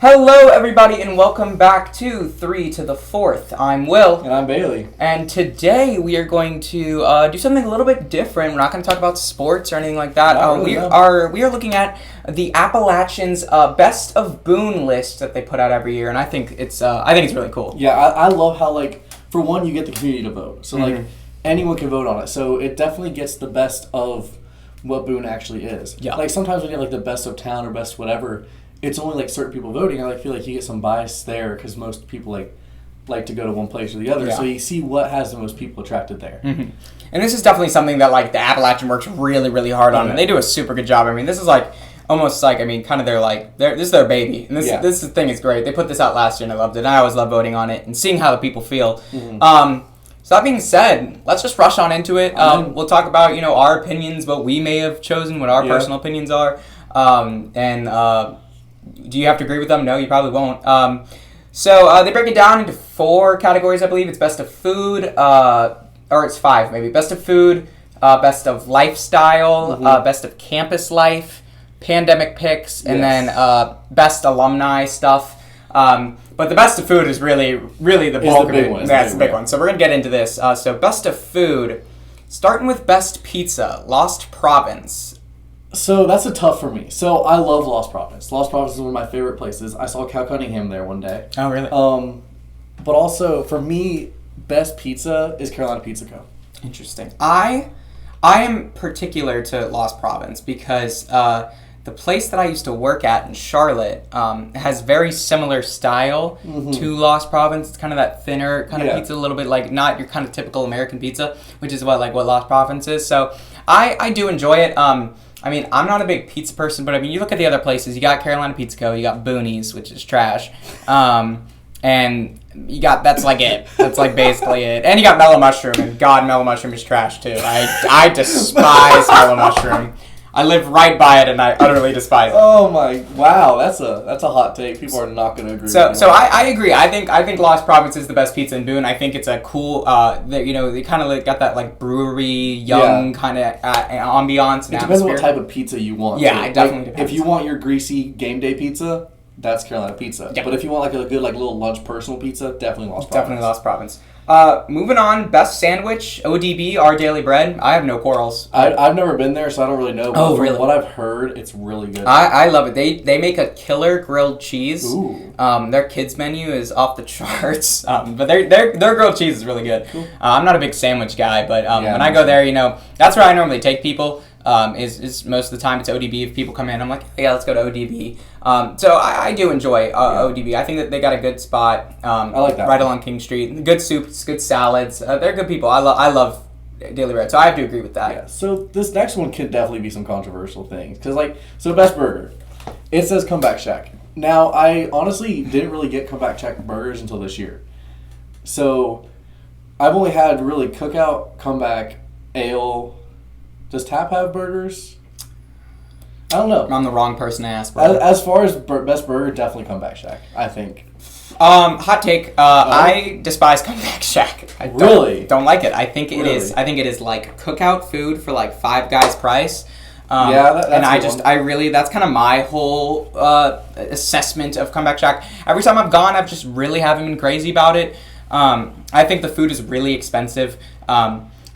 Hello, everybody, and welcome back to 3 to the 4th. I'm Will. And I'm Bailey. And today we are going to do something a little bit different. We're not going to talk about sports or anything like that. We are looking at the Appalachian's Best of Boone list that they put out every year, and I think it's really cool. Yeah, I love how, for one, you get the community to vote. So, anyone can vote on it. So it definitely gets the best of what Boone actually is. Yeah. Sometimes we get, the best of town or best whatever. It's only certain people voting. I feel like you get some bias there because most people like to go to one place or the other. Yeah. So you see what has the most people attracted there. Mm-hmm. And this is definitely something that the Appalachian works really, really hard on, and they do a super good job. I mean, this is almost kind of this is their baby, and this thing is great. They put this out last year, and I loved it. And I always love voting on it and seeing how the people feel. Mm-hmm. So that being said, let's just rush on into it. We'll talk about our opinions, what we may have chosen, what our personal opinions are, do you have to agree with them? No, you probably won't. So they break it down into 4 categories, I believe. It's best of food, or it's 5 maybe. Best of food, best of lifestyle, best of campus life, pandemic picks, and then best alumni stuff. But the best of food is really the bulk of it. That's the big one. So we're going to get into this. So best of food, starting with best pizza, Lost Province. So that's a tough for me. So I love Lost Province. Lost Province is one of my favorite places. I saw Cal Cunningham there one day. Oh, really? But also, for me, best pizza is Carolina Pizza Co. Interesting. I am particular to Lost Province because the place that I used to work at in Charlotte has very similar style to Lost Province. It's kind of that thinner kind of pizza, a little bit not your kind of typical American pizza, which is what Lost Province is. So I do enjoy it. I mean, I'm not a big pizza person, but you look at the other places. You got Carolina Pizza Co., you got Boonie's, which is trash, and you got that's it. That's basically it. And you got Mellow Mushroom, and God, Mellow Mushroom is trash too. I despise Mellow Mushroom. I live right by it, and I utterly despise it. Oh my! Wow, that's a hot take. People are not going to agree. So I agree. I think Lost Province is the best pizza in Boone. I think it's a cool. They kind of got that brewery, young kind of ambiance. It depends on what type of pizza you want. Yeah, it definitely depends. If you want your greasy game day pizza, that's Carolina Pizza. Yeah. But if you want a good little lunch personal pizza, definitely Lost Province. Definitely Lost Province. Moving on, best sandwich, ODB, Our Daily Bread. I have no quarrels. I've never been there, so I don't really know. But really? What I've heard, it's really good. I love it. They make a killer grilled cheese. Ooh. Their kids menu is off the charts. But their grilled cheese is really good. Cool. I'm not a big sandwich guy, but when I go there, that's where I normally take people. Is most of the time it's ODB. If people come in, I'm like, yeah, let's go to ODB. So I do enjoy ODB. I think that they got a good spot. I like that. Right along King Street. Good soups, good salads. They're good people. I love Daily Bread, so I have to agree with that. Yeah. So this next one could definitely be some controversial things. Because, best burger. It says Comeback Shack. Now, I honestly didn't really get Comeback Shack burgers until this year. So, I've only had really Cookout, Comeback, Ale. Does Tap have burgers? I don't know. I'm the wrong person to ask. Brother. As far as best burger, definitely Comeback Shack, I think. Hot take. I despise Comeback Shack. I don't like it. I think it is. I think it is like cookout food for Five Guys price. That's that's kind of my whole assessment of Comeback Shack. Every time I've gone, I've just really haven't been crazy about it. I think the food is really expensive.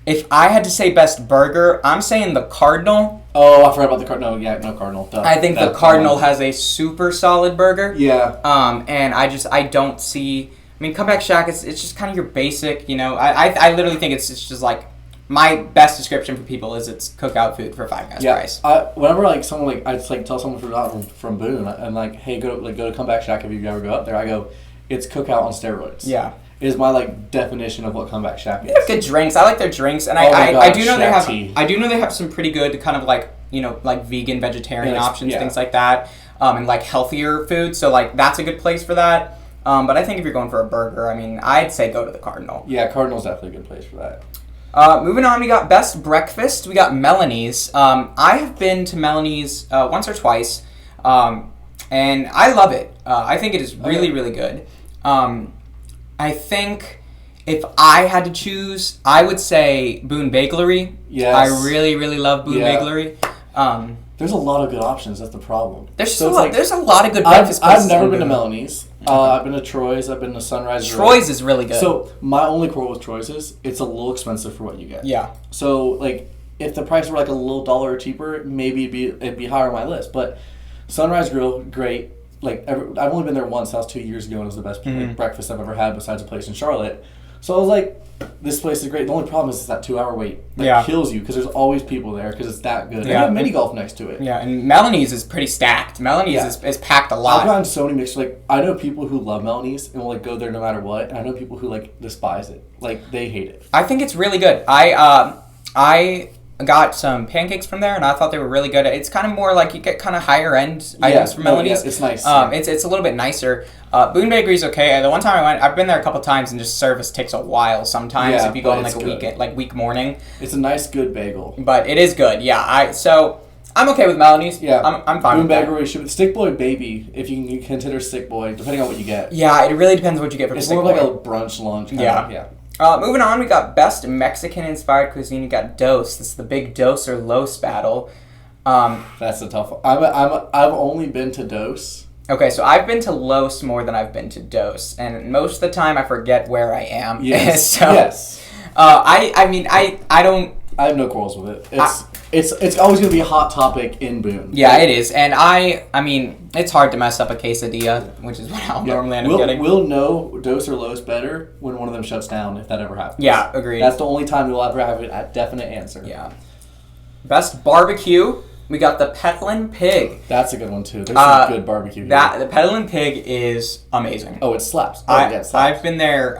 If I had to say best burger, I'm saying the Cardinal. Oh, I forgot about the Cardinal. Yeah, no Cardinal. Duh. I think the Cardinal has a super solid burger. Yeah. And I don't see. I mean, Comeback Shack it's just kind of your basic. I literally think it's just my best description for people is it's cookout food for Five Guys price. Whenever someone I just tell someone from Boone and hey go to Comeback Shack if you ever go up there, I go, it's cookout on steroids. Yeah. Is my definition of what Comeback Shack is. They have good drinks. I like their drinks, and I do know they have some pretty good kind of vegan, vegetarian options, things like that, and healthier food. So that's a good place for that. But I think if you're going for a burger, I mean, I'd say go to the Cardinal. Yeah, Cardinal's definitely a good place for that. Moving on, we got best breakfast. We got Melanie's. I have been to Melanie's once or twice, and I love it. I think it is really, really good. I think if I had to choose, I would say Boone Bakery. Yes. I really, really love Boone Bakery. There's a lot of good options. That's the problem. There's a lot of good breakfast places. I've never been to Melanie's. I've been to Troy's. I've been to Sunrise. Troy's is really good. So my only quarrel with Troy's is it's a little expensive for what you get. Yeah. So like if the price were like a little dollar cheaper, maybe it'd be higher on my list. But Sunrise Grill, great. Like I've only been there once. That was 2 years ago, and it was the best breakfast I've ever had besides a place in Charlotte. So I was like, this place is great. The only problem is it's that 2 hour wait that kills you because there's always people there because it's that good. They have mini golf next to it. Yeah, and Melanie's is pretty stacked. Melanie's is packed a lot. I've gotten so many mixed. Like I know people who love Melanie's and will like go there no matter what, and I know people who like despise it. Like they hate it. I think it's really good. I got some pancakes from there, and I thought they were really good. It's kind of more like you get kind of higher end items from Melanie's. Yeah, it's nice. It's a little bit nicer. Boone Bakery's okay. The one time I went, I've been there a couple times, and just service takes a while sometimes if you go on like a weekend, like week morning. It's a nice, good bagel. But it is good. Yeah. So I'm okay with Melanie's. Yeah, I'm fine Boone with that. Bakery should Stick Boy Baby, if you can consider Stick Boy, depending on what you get. Yeah, it really depends what you get from Stick Boy. It's more like a brunch lunch. Kind of. Moving on, we got Best Mexican-Inspired Cuisine. You got Dos. This is the big Dos or Los battle. That's a tough one. I've only been to Dos. Okay, so I've been to Los more than I've been to Dos, and most of the time I forget where I am. Yes. Yes. I don't. I have no quarrels with it. It's always going to be a hot topic in Boone. Yeah, it is, and I mean, it's hard to mess up a quesadilla, which is what I'll normally end up getting. We'll know Dos or Los better when one of them shuts down, if that ever happens. Yeah, agreed. That's the only time we'll ever have a definite answer. Yeah. Best Barbecue. We got the Peddlin' Pig. That's a good one too. There's some good barbecue here. The Peddlin' Pig is amazing. Oh, it slaps. I've been there.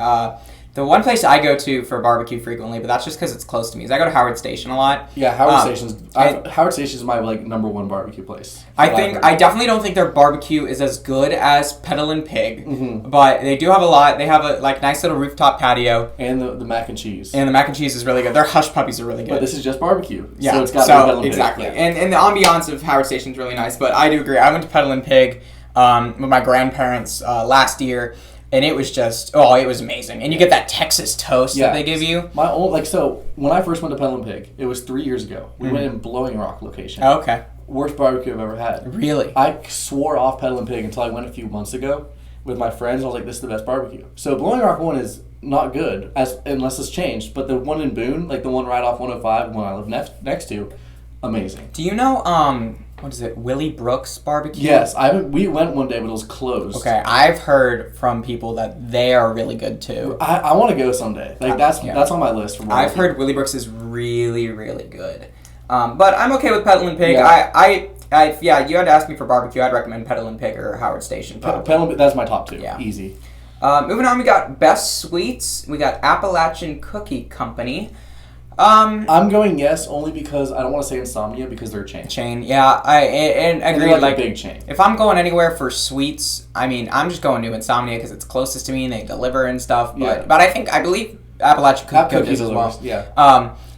The one place I go to for barbecue frequently, but that's just because it's close to me, is I go to Howard Station a lot. Yeah, Howard Station is my number one barbecue place. I definitely don't think their barbecue is as good as Peddlin' Pig, but they do have a lot. They have a nice little rooftop patio, and the mac and cheese. And the mac and cheese is really good. Their hush puppies are really good. But this is just barbecue. Yeah, so it's got Peddlin' exactly. Pig. And the ambiance of Howard Station is really nice. But I do agree. I went to Peddlin' Pig with my grandparents last year. And it was just, it was amazing. And you get that Texas toast that they give you. So when I first went to Peddlin' Pig, it was 3 years ago. We went in Blowing Rock location. Oh, okay. Worst barbecue I've ever had. Really? I swore off Peddlin' Pig until I went a few months ago with my friends. I was like, this is the best barbecue. So Blowing Rock one is not good unless it's changed. But the one in Boone, like the one right off 105, the one I live next to, amazing. Do you know, what is it, Willie Brooks Barbecue? Yes, we went one day, but it was closed. Okay, I've heard from people that they are really good too. I want to go someday. That's on my list. I've heard Willie Brooks is really, really good. But I'm okay with Peddlin' Pig. Yeah. You had to ask me for barbecue. I'd recommend Peddlin' Pig or Howard Station. Peddlin' that's my top two. Yeah. Easy. Moving on, we got Best Sweets. We got Appalachian Cookie Company. I'm going yes only because I don't want to say Insomnia because they're a chain. Yeah, I agree. Like a big chain. If I'm going anywhere for sweets, I mean, I'm just going to Insomnia because it's closest to me and they deliver and stuff. But I believe Appalachian Cookie Co. does as well. Yeah.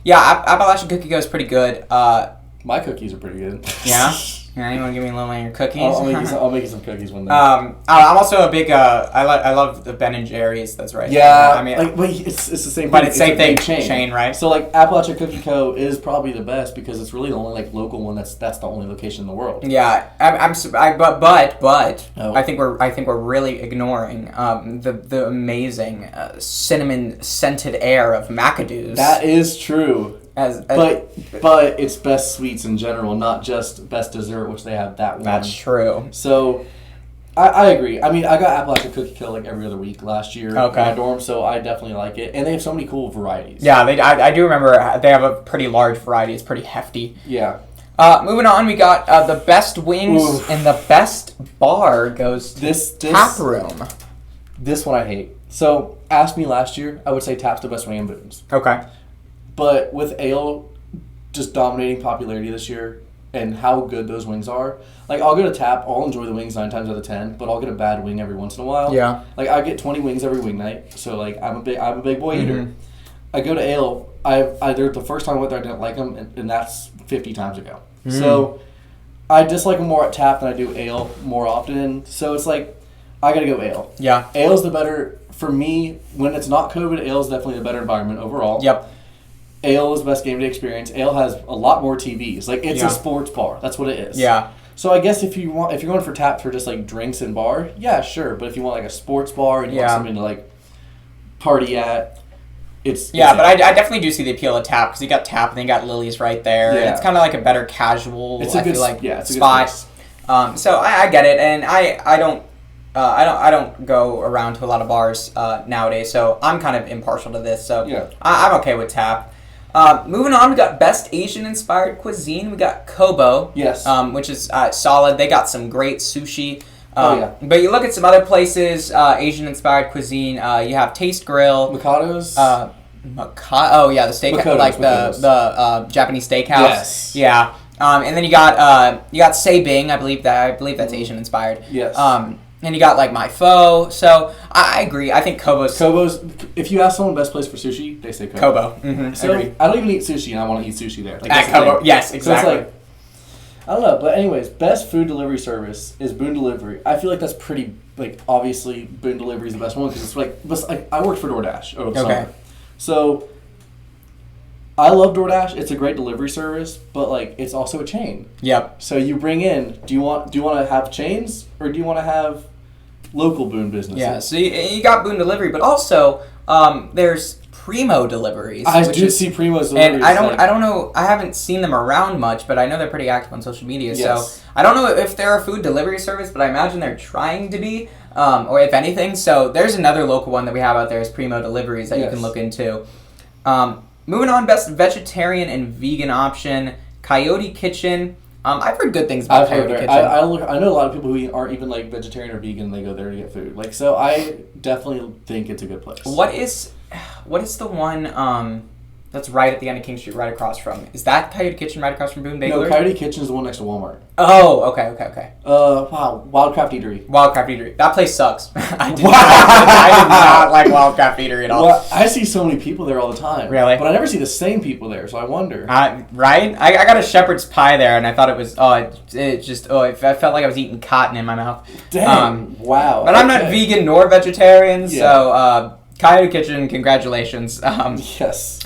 Appalachian Cookie Co. is pretty good. My cookies are pretty good. Yeah. Yeah, you want to give me a little of your cookies? I'll make you some cookies one day. I'm also a big. I love the Ben and Jerry's. That's right. Yeah, I mean, it's the same thing. But it's same thing. Chain, right? So Appalachian Cookie Co. is probably the best because it's really the only local one that's the only location in the world. Yeah, but I think we're really ignoring the amazing cinnamon scented air of McAdoo's. That is true. But it's best sweets in general, not just best dessert, which they have that one. That's true. So I agree. I mean, I got Appalachian Cookie Co. every other week last year in my dorm, so I definitely like it. And they have so many cool varieties. Yeah, I do remember they have a pretty large variety. It's pretty hefty. Yeah. Moving on, we got the best wings and the best bar goes to Tap Room. This one I hate. So, ask me last year, I would say Tap's the best wing in Boone's. Okay. But with ale just dominating popularity this year and how good those wings are, I'll go to Tap, I'll enjoy the wings 9 times out of 10, but I'll get a bad wing every once in a while. Yeah. I get 20 wings every wing night, so I'm a big boy eater. I go to ale, the first time I went there I didn't like them, and that's 50 times ago. So I dislike them more at Tap than I do ale more often. So it's I gotta go ale. Yeah. Ale's the better, for me, when it's not COVID, ale's definitely the better environment overall. Yep. Ale is the best game day experience. Ale has a lot more TVs. Like, it's Yeah. a sports bar. That's what it is. Yeah. So I guess if you're going for tap for just like drinks and bar, yeah, sure. But if you want like a sports bar and you want something to like party at, it's but I definitely do see the appeal of tap, because you got tap and then you got Lily's right there. And it's kind of like a better casual. It's a good, spot. A good space. So I get it, and I don't go around to a lot of bars nowadays, so I'm kind of impartial to this. So I'm okay with tap. Moving on, we got best Asian-inspired cuisine. We got Kobo, which is solid. They got some great sushi. But you look at some other places, Asian-inspired cuisine. You have Taste Grill, Mikado's. the steakhouse, like the Japanese steakhouse. Yes. Yeah. And then you got Seibing. I believe that's Asian-inspired. Yes. And you got like My Pho. So I agree. I think Kobo's. If you ask someone best place for sushi, they say Kobo. Kobo. Mm-hmm. So Agreed. I don't even eat sushi, and I want to eat sushi there. Like, at Kobo. Yes, exactly. So it's like, I don't know, but anyways, best food delivery service is Boone Delivery. I feel like that's pretty, like, obviously Boone Delivery is the best one, because it's like I worked for DoorDash over the summer. So I love DoorDash. It's a great delivery service, but like it's also a chain. Yep. So you bring in, do you want to have chains, or do you want to have local Boone businesses? Yeah, so you got Boone Delivery, but also there's Primo deliveries. I do see Primo's deliveries. And I don't know, I haven't seen them around much, but I know they're pretty active on social media. Yes. So I don't know if they're a food delivery service, but I imagine they're trying to be, or if anything. So there's another local one that we have out there is Primo Deliveries that you can look into. Moving on, best vegetarian and vegan option, Coyote Kitchen. I've heard good things about Coyote Kitchen. I know a lot of people who aren't even like vegetarian or vegan, and they go there to get food. Like, so I definitely think it's a good place. What is the one that's right at the end of King Street, right across from? Is that Coyote Kitchen right across from Boone Bakery? No, Coyote Kitchen is the one next to Walmart. Oh, okay. Wow, Wildcraft Eatery. Wildcraft Eatery. That place sucks. I did not like Wildcraft Eatery at all. Well, I see so many people there all the time. Really? But I never see the same people there, so I wonder. Right? I got a shepherd's pie there, and I thought it was, I felt like I was eating cotton in my mouth. Dang, wow. But I'm not vegan nor vegetarian, so Coyote Kitchen, congratulations. Yes.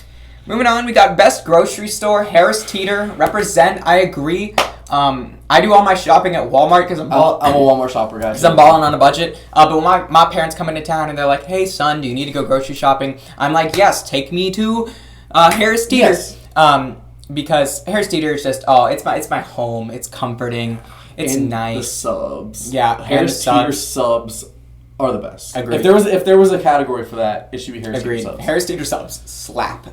Moving on, we got best grocery store, Harris Teeter. Represent, I agree. I do all my shopping at Walmart because I'm a Walmart shopper, guys. Because I'm balling on a budget. But when my parents come into town and they're like, "Hey, son, do you need to go grocery shopping?" I'm like, "Yes, take me to Harris Teeter." Yes. Because Harris Teeter is just it's my home. It's comforting. It's nice. The subs. Yeah, Harris Teeter subs are the best. Agreed. If there was a category for that, it should be Harris Teeter subs. Harris Teeter subs slap.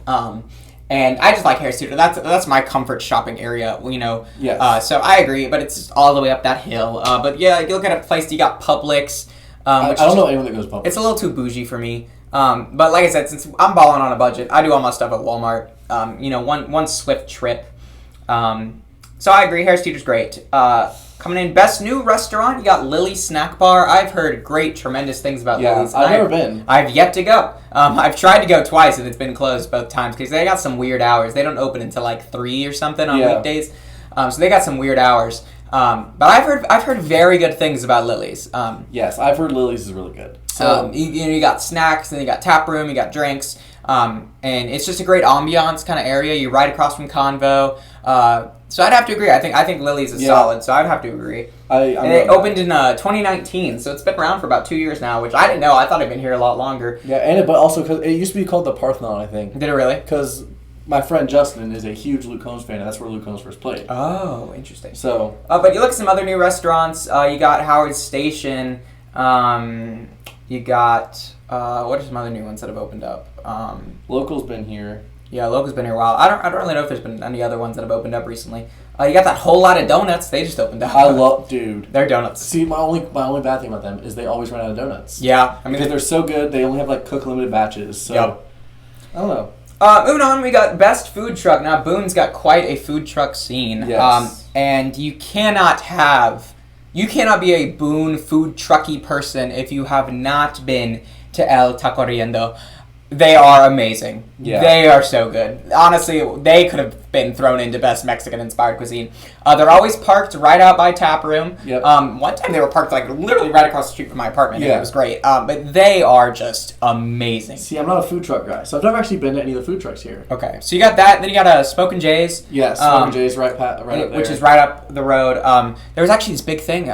And I just like Harris Teeter. That's my comfort shopping area, you know. Yes. So I agree, but it's all the way up that hill. But yeah, you look at a place, you got Publix. I don't know anyone that goes Publix. It's a little too bougie for me. But like I said, since I'm balling on a budget, I do all my stuff at Walmart. One swift trip. So I agree, Harris Teeter's great. Coming in, best new restaurant, you got Lily's Snack Bar. I've heard great, tremendous things about Lily's. I've never been. I've yet to go. I've tried to go twice, and it's been closed both times, because they got some weird hours. They don't open until like 3 or something on weekdays. So they got some weird hours. But I've heard very good things about Lily's. Yes, I've heard Lily's is really good. So you got snacks, and you got tap room, you got drinks. And it's just a great ambiance kind of area. You're right across from Convo. So I'd have to agree. I think Lily's is solid, so I'd have to agree. And it opened in 2019, so it's been around for about 2 years now, which I didn't know. I thought it'd been here a lot longer. Yeah, but also because it used to be called the Parthenon, I think. Did it really? Because my friend Justin is a huge Luke Combs fan, and that's where Luke Combs first played. Oh, interesting. So, but you look at some other new restaurants. You got Howard Station. You got what are some other new ones that have opened up? Local's been here. Yeah, Local's been here a while. I don't really know if there's been any other ones that have opened up recently. You got that Whole Lot of Donuts. They just opened up. Dude. Their donuts. See, my only bad thing about them is they always run out of donuts. Yeah, I mean, because they're so good, they only have like cook limited batches. So, I don't know. Moving on, we got best food truck. Now, Boone's got quite a food truck scene. Yes. And you cannot be a Boone food trucky person if you have not been to El Taco Riendo. They are amazing. Yeah. They are so good. Honestly, they could have been thrown into best Mexican-inspired cuisine. They're always parked right out by Tap Room. Yep. One time they were parked like literally right across the street from my apartment. Yeah. And it was great. But they are just amazing. See, I'm not a food truck guy, so I've never actually been to any of the food trucks here. Okay, so you got that. Then you got Smokin' Jay's. Yeah, Smokin' Jay's right up there. Which is right up the road. There was actually this big thing.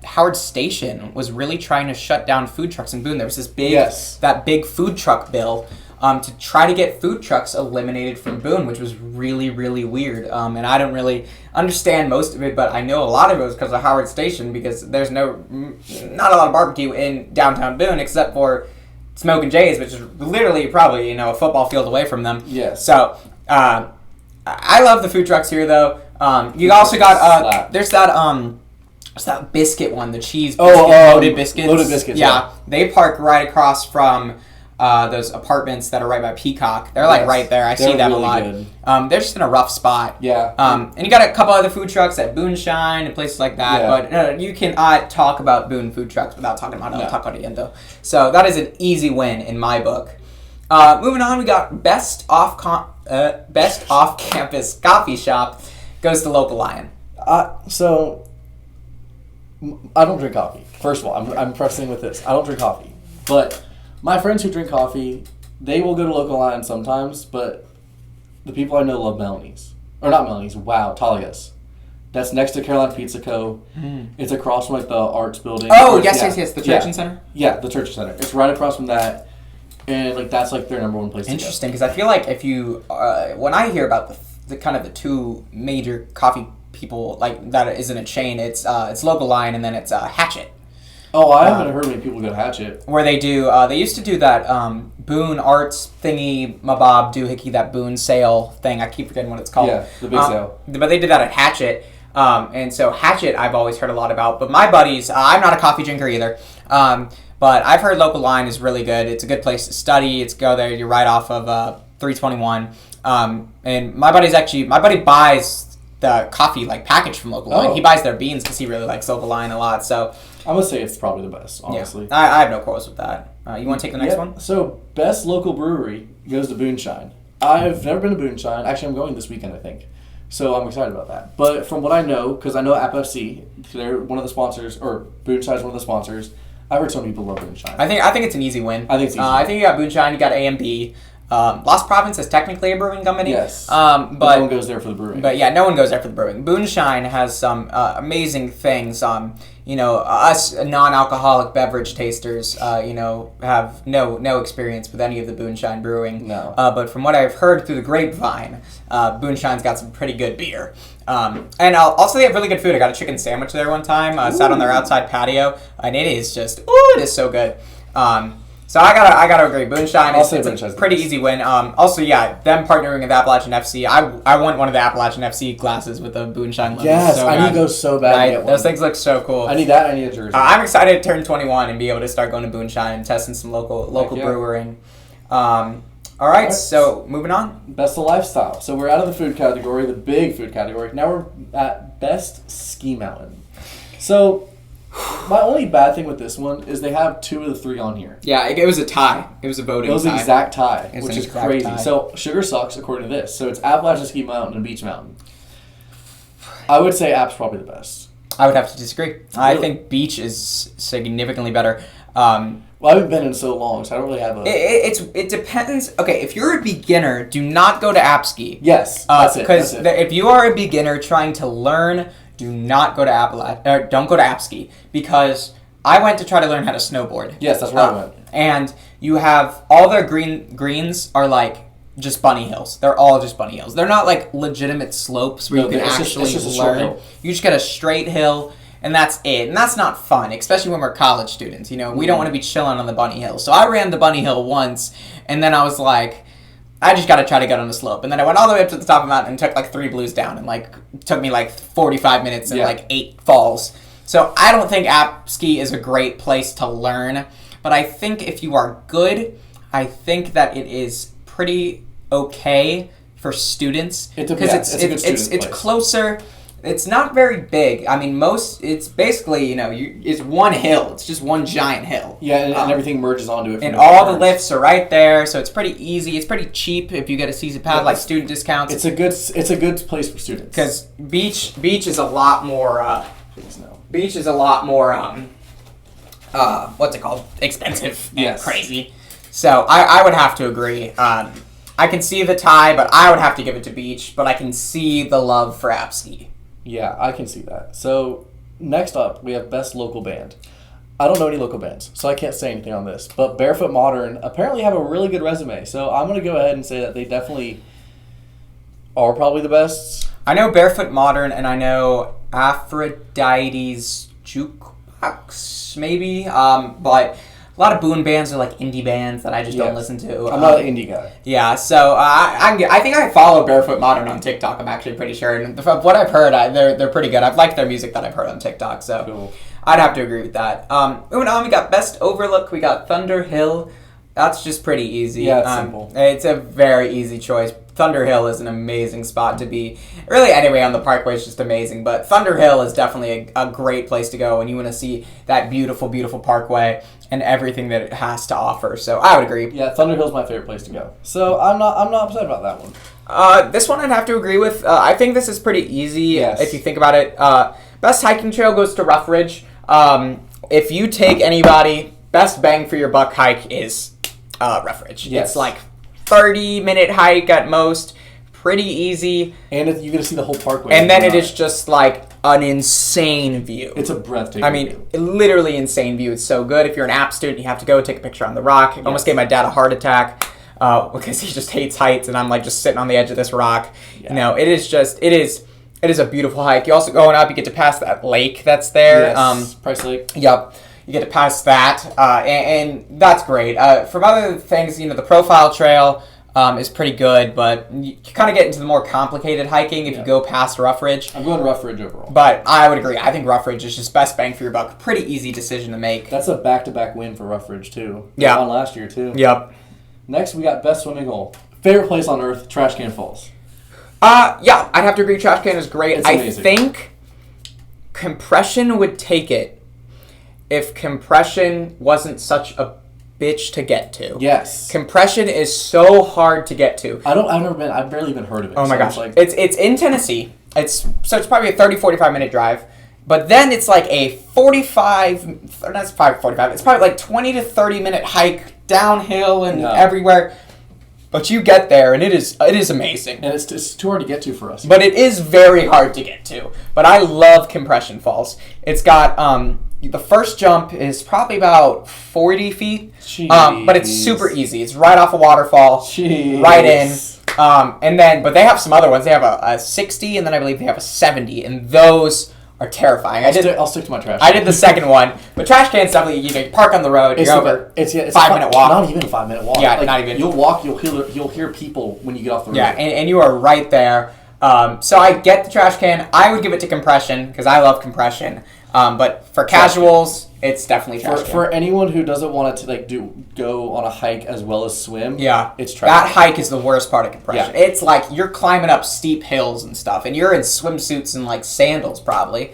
Howard Station was really trying to shut down food trucks in Boone. There was this that big food truck bill to try to get food trucks eliminated from Boone, which was really, really weird. And I don't really understand most of it, but I know a lot of it was because of Howard Station, because there's not a lot of barbecue in downtown Boone except for Smokin' Jay's, which is literally probably a football field away from them. Yes. So I love the food trucks here, though. You also got there's that biscuit one, the cheese biscuit, loaded biscuits. Loaded biscuits. Yeah, they park right across from those apartments that are right by Peacock. They're like right there. I see them really a lot. Good. They're just in a rough spot. Yeah. And you got a couple other food trucks at Boone Shine and places like that. Yeah. But you cannot talk about Boone food trucks without talking about El Taco Riendo. So that is an easy win in my book. Moving on, we got best off-campus coffee shop goes to Local Lion. So I don't drink coffee. First of all, I'm pressing with this. I don't drink coffee, but my friends who drink coffee, they will go to Local Lion sometimes, but the people I know love Melanie's. Or not Melanie's, Talia's. That's next to Carolina Pizza Co. It's across from the arts building. Oh, yes, the Church Center? Yeah, the Church Center. It's right across from that, and that's their number one place to go. Interesting, because I feel like if you, when I hear about the kind of the two major coffee people, that isn't a chain, it's Local Lion and then it's Hatchet. Oh, I haven't heard many people go to Hatchet. Where they do, they used to do that Boone Arts thingy, mabob doohickey, that Boone sale thing. I keep forgetting what it's called. Yeah, the big sale. But they did that at Hatchet. And so Hatchet I've always heard a lot about. But my buddies, I'm not a coffee drinker either. But I've heard Local Lion is really good. It's a good place to study. Go there. You're right off of 321. And my buddy buys the coffee package from Local Lion. He buys their beans because he really likes Local Lion a lot. So I'm going to say it's probably the best, honestly. Yeah. I have no quarrels with that. You want to take the next one? So, best local brewery goes to Boone Shine. I've never been to Boone Shine. Actually, I'm going this weekend, I think. So, I'm excited about that. But from what I know, because I know App FC, they're one of the sponsors, or Boone Shine is one of the sponsors. I've heard some people love Boone Shine. I think it's an easy win. I think it's easy. I think you got Boone Shine, you got A&B. Lost Province is technically a brewing company. Yes. But no one goes there for the brewing. But yeah, no one goes there for the brewing. Boone Shine has some amazing things. Us non-alcoholic beverage tasters, have no experience with any of the Boone Shine brewing. No. But from what I've heard through the grapevine, Boone Shine's got some pretty good beer. And also they have really good food. I got a chicken sandwich there one time. Sat on their outside patio, and it is it is so good. So I gotta agree. Boone Shine is a pretty easy win. Also, them partnering with Appalachian FC. I want one of the Appalachian FC glasses with the Boone Shine logo. Yes, I need those so bad. Right? Those things look so cool. I need that. I need a jersey. I'm excited to turn 21 and be able to start going to Boone Shine and testing some local brewing. All right, so moving on. Best of lifestyle. So we're out of the food category, the big food category. Now we're at best ski mountain. So my only bad thing with this one is they have 2 of the 3 on here. Yeah, it was a tie. It was a voting tie. It was an exact tie, which is crazy. Tie. So Sugar sucks according to this. So it's Appalachian Ski Mountain and Beach Mountain. I would say App's probably the best. I would have to disagree. Really? I think Beach is significantly better. Well, I haven't been in so long, so I don't really have a... It depends. Okay, if you're a beginner, do not go to App Ski. Yes, that's it. Because if you are a beginner trying to learn, do not go to don't go to App Ski, because I went to try to learn how to snowboard. Yes, that's where I went. And you have all their greens are just bunny hills. They're all just bunny hills. They're not legitimate slopes where you can actually learn. You just get a straight hill. And that's it. And that's not fun, especially when we're college students. We don't want to be chilling on the bunny hill. So I ran the bunny hill once, and then I was like, I just got to try to get on the slope. And then I went all the way up to the top of the mountain and took 3 blues down. And it took me 45 minutes and 8 falls. So I don't think App Ski is a great place to learn. But I think if you are good, I think that it is pretty okay for students. Because it's closer. It's not very big. I mean, it's basically, it's one hill. It's just one giant hill. Yeah, and everything merges onto it. And all the lifts are right there, so it's pretty easy. It's pretty cheap if you get a season pass, like student discounts. It's a good place for students. Because beach is a lot more. Please no. Beach is a lot more. What's it called? Expensive and crazy. So I would have to agree. I can see the tie, but I would have to give it to beach. But I can see the love for App Ski. Yeah, I can see that. So, next up, we have Best Local Band. I don't know any local bands, so I can't say anything on this. But Barefoot Modern apparently have a really good resume. So, I'm going to go ahead and say that they definitely are probably the best. I know Barefoot Modern, and I know Aphrodite's Jukebox, maybe. But a lot of Boone bands are like indie bands that I just don't listen to. I'm not an indie guy. Yeah, so I think I follow Barefoot Modern on TikTok. I'm actually pretty sure, and from what I've heard, they're pretty good. I've liked their music that I've heard on TikTok, so cool. I'd have to agree with that. Moving on, we got Best Overlook. We got Thunder Hill. That's just pretty easy. Yeah, it's simple. It's a very easy choice. Thunder Hill is an amazing spot to be. Really, anyway, on the Parkway is just amazing. But Thunder Hill is definitely a great place to go when you want to see that beautiful, beautiful Parkway and everything that it has to offer. So I would agree. Yeah, Thunder Hill's my favorite place to go. So I'm not upset about that one. This one I'd have to agree with. I think this is pretty easy if you think about it. Best hiking trail goes to Rough Ridge. If you take anybody, best bang for your buck hike is Rough Ridge. Yes. It's like 30-minute hike at most, pretty easy. And you're going to see the whole Parkway. And then it is just like an insane view. It's a breathtaking view. Literally insane view. It's so good. If you're an app student, you have to go take a picture on the rock. It almost gave my dad a heart attack because he just hates heights, and I'm like just sitting on the edge of this rock. Yeah. It is a beautiful hike. You also going up, you get to pass that lake that's there. Yes, Price Lake. Yep. You get to pass that, and that's great. From other things, the profile trail is pretty good, but you kind of get into the more complicated hiking if you go past Rough Ridge. I'm going Rough Ridge overall. But I would agree. I think Rough Ridge is just best bang for your buck. Pretty easy decision to make. That's a back-to-back win for Rough Ridge, too. Yeah. They won last year, too. Yep. Next, we got Best Swimming Hole. Favorite place on earth, Trash Can Falls. Yeah, I'd have to agree. Trash Can is great. It's amazing. I think Compression would take it if Compression wasn't such a bitch to get to. Yes. Compression is so hard to get to. I've barely even heard of it. Oh my gosh. It's in Tennessee. It's probably a 30-45 minute drive. But then it's like a 45, that's probably 45, it's probably like 20 to 30 minute hike downhill and everywhere. But you get there, and it is amazing. And it's too hard to get to for us. But it is very hard to get to. But I love Compression Falls. It's got, the first jump is probably about 40 feet. But it's super easy. It's right off a waterfall. Jeez. Right in. But they have some other ones. They have a 60, and then I believe they have a 70, and those are terrifying. I'll stick to my trash can. I did the second one, but trash can's definitely, you park on the road, you're over. It's a 5-minute walk. Not even a 5-minute walk. Yeah, not even. You'll walk, you'll hear people when you get off the road. Yeah, and you are right there. So I get the trash can. I would give it to Compression, because I love Compression. But for casuals, it's definitely trash can. For anyone who doesn't want to go on a hike as well as swim, it's trash That can. hike is the worst part of Compression. Yeah. It's like you're climbing up steep hills and stuff, and you're in swimsuits and like sandals probably.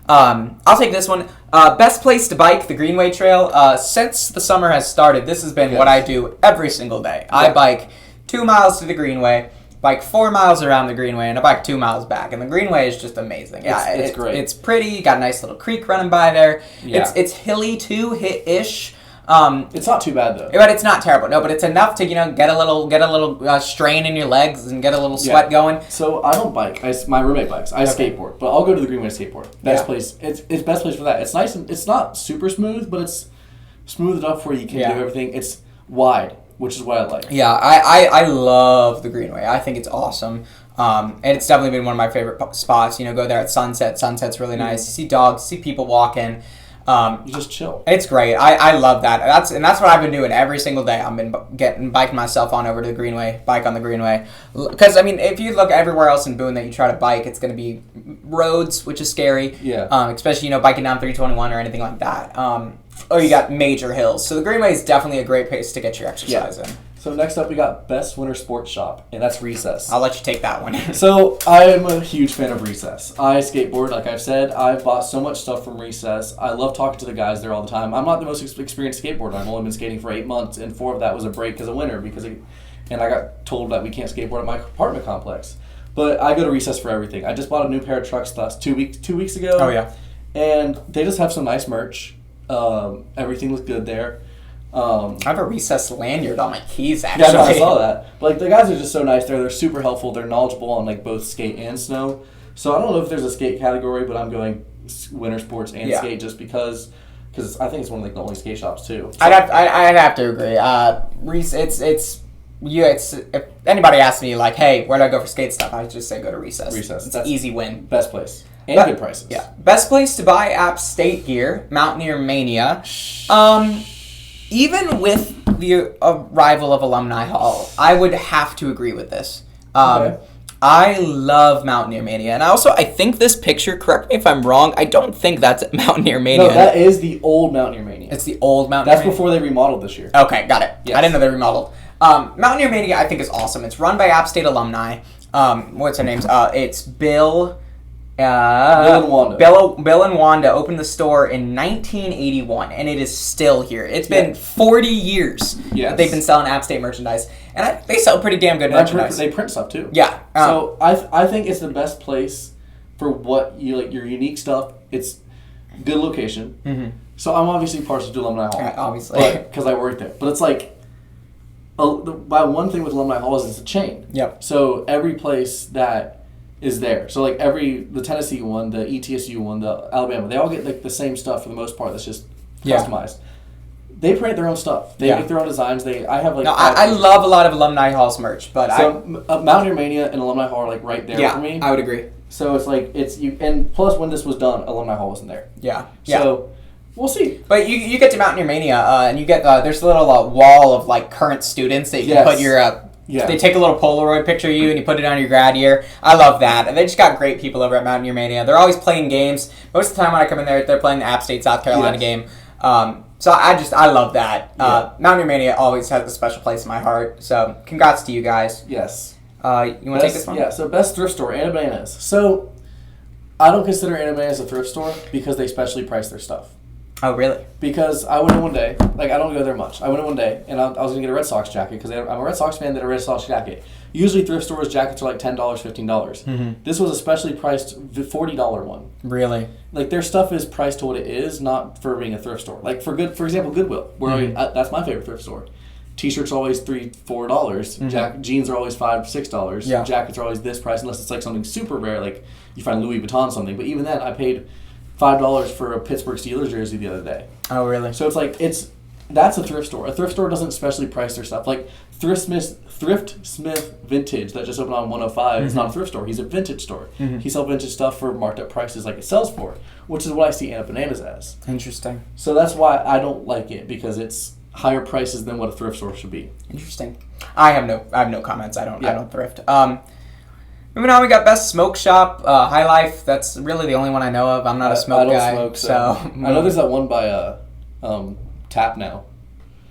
I'll take this one. Best place to bike, the Greenway Trail. Since the summer has started, this has been what I do every single day. Yeah. I bike 2 miles to the Greenway, bike 4 miles around the Greenway, and I bike 2 miles back. And the Greenway is just amazing. It's great. It's pretty. Got a nice little creek running by there. Yeah. It's hilly too, ish. It's not too bad though. But it's not terrible. No, but it's enough to get a little strain in your legs and get a little sweat going. So I don't bike. My roommate bikes. I skateboard, but I'll go to the Greenway skateboard. Best place. It's best place for that. It's nice and it's not super smooth, but it's smooth enough where you can do everything. It's wide, which is what I like. Yeah, I love the Greenway. I think it's awesome. And it's definitely been one of my favorite spots. Go there at sunset. Sunset's really nice. You see dogs, you see people walking. You just chill. It's great. I love that. That's what I've been doing every single day. I've been biking myself on over to the Greenway, bike on the Greenway. Because, if you look everywhere else in Boone that you try to bike, it's going to be roads, which is scary. Yeah. Especially, biking down 321 or anything like that. Or you got major hills. So the Greenway is definitely a great place to get your exercise in. So next up, we got Best Winter Sports Shop, and that's Recess. I'll let you take that one. So I'm a huge fan of Recess. I skateboard, like I've said. I've bought so much stuff from Recess. I love talking to the guys there all the time. I'm not the most experienced skateboarder. I've only been skating for 8 months, and 4 of that was a break because of winter, and I got told that we can't skateboard at my apartment complex. But I go to Recess for everything. I just bought a new pair of trucks 2 weeks ago. Oh, yeah. And they just have some nice merch. Everything looks good there. I have a Recess lanyard on my keys, actually. Yeah, no, I saw that. But the guys are just so nice there. They're super helpful. They're knowledgeable on both skate and snow. So I don't know if there's a skate category, but I'm going winter sports and skate just because I think it's one of the only skate shops too. So, I'd have to agree. If anybody asks me hey, where do I go for skate stuff? I just say go to Recess. It's an easy win. Best place. And good prices. Yeah. Best place to buy App State gear, Mountaineer Mania. Even with the arrival of Alumni Hall, I would have to agree with this. Okay. I love Mountaineer Mania. And I think this picture, correct me if I'm wrong, I don't think that's Mountaineer Mania. No, that is the old Mountaineer Mania. It's the old Mountaineer Mania? That's before they remodeled this year. Okay, got it. Yes. I didn't know they remodeled. Mountaineer Mania, I think, is awesome. It's run by App State alumni. What's their names? It's Bill and Wanda. Bill and Wanda opened the store in 1981, and it is still here. It's been 40 years that they've been selling App State merchandise, and they sell pretty damn good merchandise. They print stuff too. Yeah. So I think it's the best place for what you your unique stuff. It's good location. Mm-hmm. So I'm obviously partial to Alumni Hall, obviously, because I work there. But it's one thing with Alumni Hall is it's a chain. Yep. So every place that is there. So the Tennessee one, the ETSU one, the Alabama, they all get the same stuff for the most part. That's just customized. They print their own stuff. They make their own designs. I love a lot of Alumni Hall's merch, but Mountaineer Mania and Alumni Hall are right there for me. I would agree. So it's you, and plus when this was done, Alumni Hall wasn't there. Yeah. So we'll see. But you get to Mountaineer Mania, and you get there's a little wall of current students that you can put your. They take a little Polaroid picture of you and you put it on your grad year. I love that. And they just got great people over at Mountaineer Mania. They're always playing games. Most of the time when I come in there, they're playing the App State South Carolina game. So I love that. Mountaineer Mania always has a special place in my heart. So congrats to you guys. Yes. You want to take this one? Yeah, so best thrift store, Anna Bananas. So I don't consider Anna Bananas a thrift store because they specially price their stuff. Oh, really? Because I went in one day, I don't go there much. I went in one day, and I was going to get a Red Sox jacket, because I'm a Red Sox fan that had a Red Sox jacket. Usually thrift stores jackets are $10, $15. Mm-hmm. This was a specially priced $40 one. Really? Their stuff is priced to what it is, not for being a thrift store. For example, Goodwill, where that's my favorite thrift store. T-shirts are always $3, $4. Mm-hmm. Jeans are always $5, $6. Yeah. Jackets are always this price, unless it's something super rare, you find Louis Vuitton something. But even then, I paid $5 for a Pittsburgh Steelers jersey the other day. Oh, really? So that's a thrift store. A thrift store doesn't specially price their stuff. Thrift Smith Vintage that just opened on 105 is not a thrift store. He's a vintage store. Mm-hmm. He sells vintage stuff for marked up prices it sells for, which is what I see Anna Bananas as. Interesting. So that's why I don't like it, because it's higher prices than what a thrift store should be. Interesting. I have no comments. I don't thrift. Moving on, we got Best Smoke Shop, High Life. That's really the only one I know of. I'm not a smoke guy. I don't smoke, so. I know there's that one by Tap Now.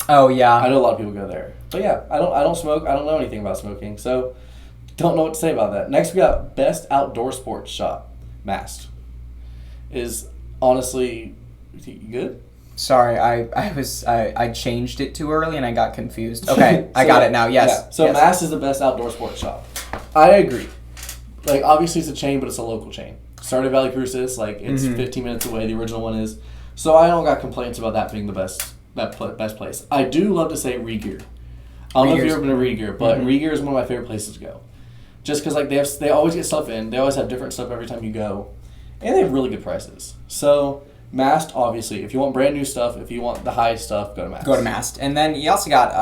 Oh, yeah. I know a lot of people go there. But yeah, I don't smoke. I don't know anything about smoking, so don't know what to say about that. Next, we got Best Outdoor Sports Shop, Mast. Is honestly good. Sorry, I changed it too early and I got confused. Okay, I got it now. Yes. Yeah. So Mast is the best outdoor sports shop. I agree. Obviously it's a chain, but it's a local chain. Started Valley Cruces, it's 15 minutes away. The original one is. So I don't got complaints about that being the best place. I do love to say Regear. I don't know if you've ever been to Regear, but Regear is one of my favorite places to go. Just because they always get stuff in. They always have different stuff every time you go, and they have really good prices. So Mast, obviously, if you want brand new stuff, if you want the high stuff, go to Mast. Go to Mast, and then you also got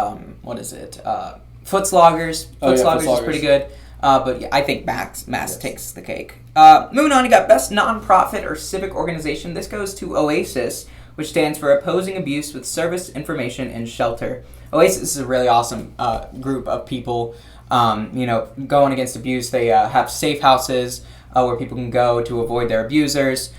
Footsloggers. Footsloggers is pretty good. But yeah, I think Mast takes the cake. Moving on, you got Best Nonprofit or Civic Organization. This goes to Oasis, which stands for Opposing Abuse with Service, Information, and Shelter. Oasis is a really awesome group of people, going against abuse. They have safe houses where people can go to avoid their abusers.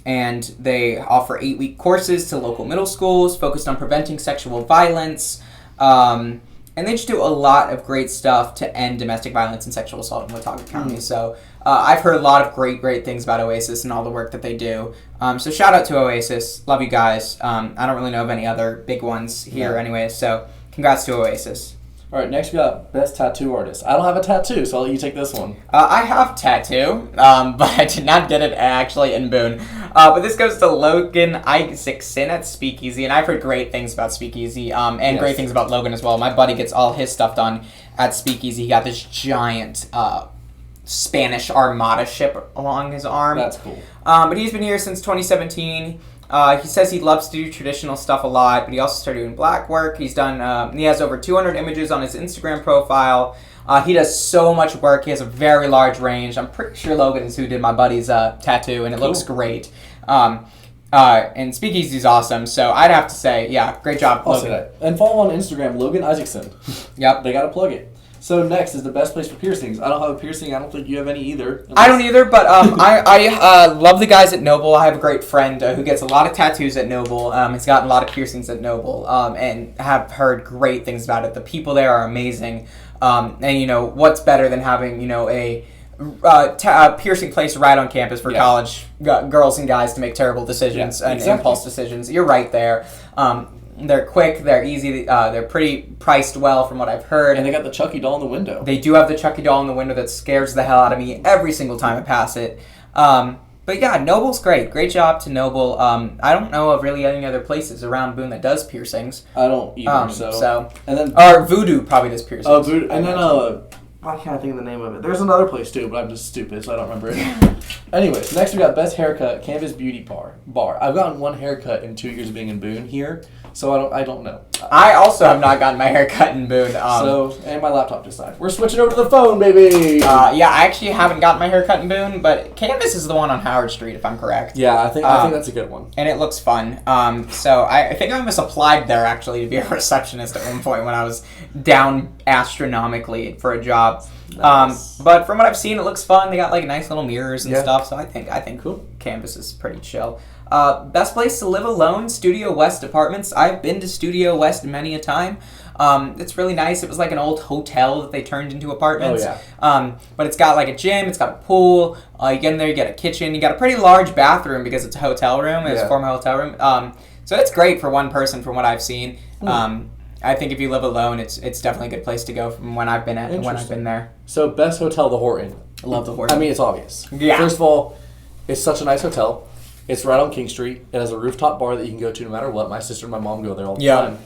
And they offer 8-week courses to local middle schools focused on preventing sexual violence. And And they just do a lot of great stuff to end domestic violence and sexual assault in Watauga County. So I've heard a lot of great things about Oasis and all the work that they do. So shout out to Oasis. Love you guys. I don't really know of any other big ones here anyway. So congrats to Oasis. All right, next we got Best Tattoo Artist. I don't have a tattoo, so I'll let you take this one. I have a tattoo, but I did not get it actually in Boone. But this goes to Logan Isaacson at Speakeasy, and I've heard great things about Speakeasy, and great things about Logan as well. My buddy gets all his stuff done at Speakeasy. He got this giant Spanish Armada ship along his arm. That's cool. But he's been here since 2017. He says he loves to do traditional stuff a lot, but he also started doing black work. He's done. He has over 200 images on his Instagram profile. He does so much work. He has a very large range. I'm pretty sure Logan is who did my buddy's tattoo, and it looks great. And Speakeasy's awesome, so I'd have to say, yeah, great job, I'll Logan. say that. And follow on Instagram, Logan Isaacson. Yep. They got to plug it. So next is the best place for piercings. I don't have a piercing. I don't think you have any either. I don't either, but I love the guys at Noble. I have a great friend who gets a lot of tattoos at Noble. He's gotten a lot of piercings at Noble, and have heard great things about it. The people there are amazing, and what's better than having a piercing place right on campus for college girls and guys to make terrible decisions and impulse decisions. You're right there. They're quick, they're easy, they're pretty priced well from what I've heard. And they got the Chucky doll in the window. They do have the Chucky doll in the window that scares the hell out of me every single time I pass it. But yeah, Noble's great. Great job to Noble. I don't know of really any other places around Boone that does piercings. I don't either, and then or Voodoo probably does piercings. Oh, Voodoo. And then, I can't think of the name of it. There's another place too, but I'm just stupid, so I don't remember it. Anyways, next we got Best Haircut, Canvas Beauty Bar. I've gotten one haircut in 2 years of being in Boone here, so I don't know. I also have not gotten my hair cut in Boone. And my laptop just died. We're switching over to the phone, baby! Yeah, I actually haven't gotten my hair cut in Boone, but Canvas is the one on Howard Street, if I'm correct. Yeah, I think that's a good one. And it looks fun. So I think I almost applied there, actually, to be a receptionist at one point when I was down astronomically for a job. Nice. But from what I've seen, it looks fun. They got like nice little mirrors and stuff, so I think cool. Canvas is pretty chill. Best place to live alone, Studio West Apartments. I've been to Studio West many a time. It's really nice. It was like an old hotel that they turned into apartments. Oh, yeah. But it's got like a gym, it's got a pool. You get in there, you get a kitchen, you got a pretty large bathroom because it's a hotel room. It's a former hotel room. So it's great for one person from what I've seen. I think if you live alone, it's definitely a good place to go from when I've been there. So best hotel, the Horton. I love the Horton. I mean, it's obvious. Yeah. First of all, it's such a nice hotel. It's right on King Street. It has a rooftop bar that you can go to no matter what. My sister and my mom go there all the time.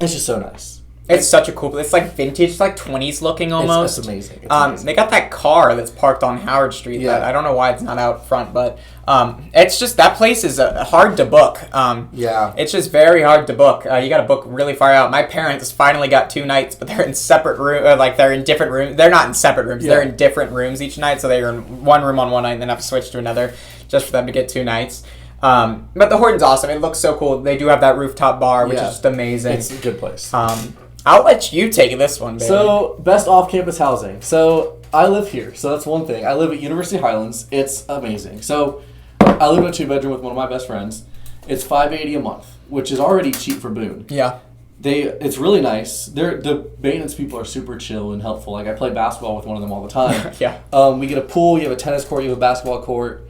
It's just so nice. It's such a cool place. It's like vintage, it's like 20s looking almost. It's amazing. It's amazing. They got that car that's parked on Howard Street. Yeah. That I don't know why it's not out front, but it's just, that place is hard to book. It's just very hard to book. You got to book really far out. My parents finally got 2 nights, but they're in separate rooms, they're in different rooms. They're not in separate rooms. They're in different rooms each night, so they're in one room on one night and then have to switch to another just for them to get 2 nights. But the Horton's awesome. It looks so cool. They do have that rooftop bar, which is just amazing. It's a good place. I'll let you take this one, baby. So, best off-campus housing. So, I live here, so that's one thing. I live at University Highlands. It's amazing. So, I live in a 2-bedroom with one of my best friends. It's $580 a month, which is already cheap for Boone. Yeah. It's really nice. The maintenance people are super chill and helpful. Like, I play basketball with one of them all the time. Yeah. We get a pool, you have a tennis court, you have a basketball court.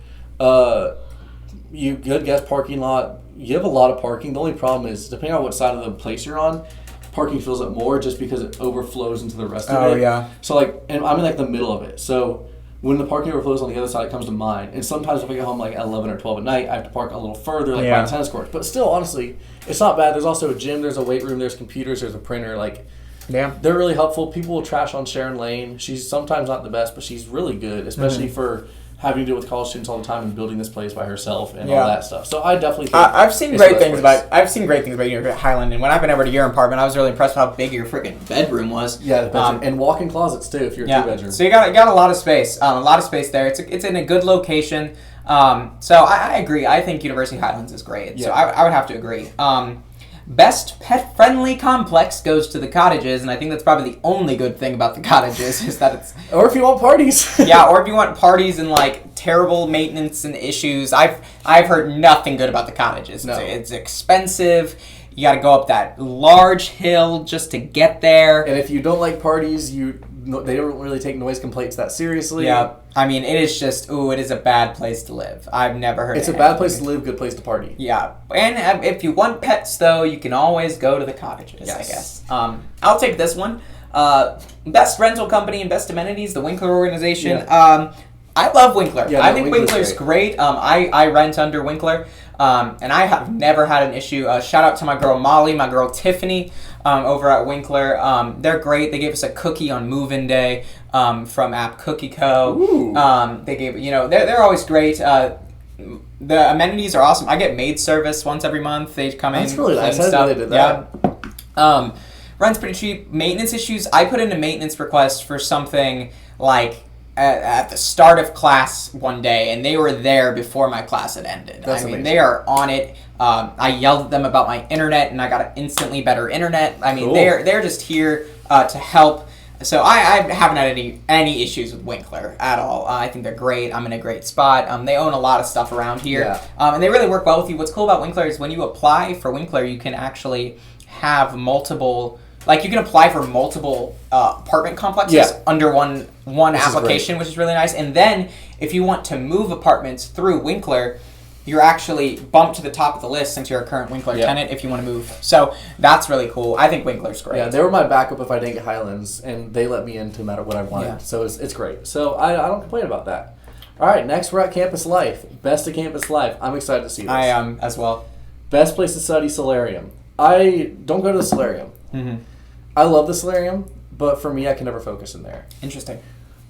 You good guest parking lot. You have a lot of parking. The only problem is, depending on what side of the place you're on, parking fills up more just because it overflows into the rest of it. Oh, yeah. So, and I'm in, the middle of it. So, when the parking overflows on the other side, it comes to mine. And sometimes if I get home, at 11 or 12 at night, I have to park a little further, by the tennis court. But still, honestly, it's not bad. There's also a gym, there's a weight room, there's computers, there's a printer. They're really helpful. People will trash on Sharon Lane. She's sometimes not the best, but she's really good, especially for having to deal with college students all the time and building this place by herself and all that stuff. So I definitely think I've seen great things about University Highland, and when I've been over to your apartment, I was really impressed with how big your freaking bedroom was. Yeah, the bedroom. And walk-in closets too if you're a 2-bedroom. So you got a lot of space. There. It's in a good location. So I agree. I think University Highlands is great. So I would have to agree. Best pet-friendly complex goes to the cottages, and I think that's probably the only good thing about the cottages is that it's... Or if you want parties. Yeah, or if you want parties and, like, terrible maintenance and issues. I've heard nothing good about the cottages. No. It's expensive. You got to go up that large hill just to get there. And if you don't like parties, they don't really take noise complaints that seriously. Yeah, I mean, it is just, it is a bad place to live. I've never heard It's of a bad place to live, good place to party. Yeah, and if you want pets, though, you can always go to the cottages, Yes. I guess. I'll take this one. Best rental company and best amenities, the Winkler organization. Yeah. I love Winkler. Yeah, I think Winkler's great. great. I rent under Winkler, and I have never had an issue. Shout out to my girl Molly, my girl Tiffany, over at Winkler. They're great. They gave us a cookie on move-in day from App Cookie Co. Ooh. They gave, they're always great. The amenities are awesome. I get maid service once every month. They come in. That's really nice. Clean I didn't know they did that. Yeah. Rent's pretty cheap. Maintenance issues. I put in a maintenance request for something like at the start of class one day, and they were there before my class had ended. That's amazing. amazing. They are on it. I yelled at them about my internet, and I got an instantly better internet. I mean, Cool. they're just here to help. So I haven't had any issues with Winkler at all. I think they're great. I'm in a great spot. They own a lot of stuff around here, Yeah. and they really work well with you. What's cool about Winkler is when you apply for Winkler, you can actually have multiple. Like, you can apply for multiple apartment complexes under one application, which is really nice. And then, if you want to move apartments through Winkler, you're actually bumped to the top of the list since you're a current Winkler tenant if you want to move. So, that's really cool. I think Winkler's great. Yeah, they were my backup if I didn't get Highlands, and they let me in no matter what I wanted. Yeah. So it's great. So I don't complain about that. All right, next we're at Campus Life. Best of Campus Life. I'm excited to see this. I am as well. Best place to study, Solarium. I don't go to the Solarium. Mm-hmm. I love the Solarium, but for me, I can never focus in there. Interesting.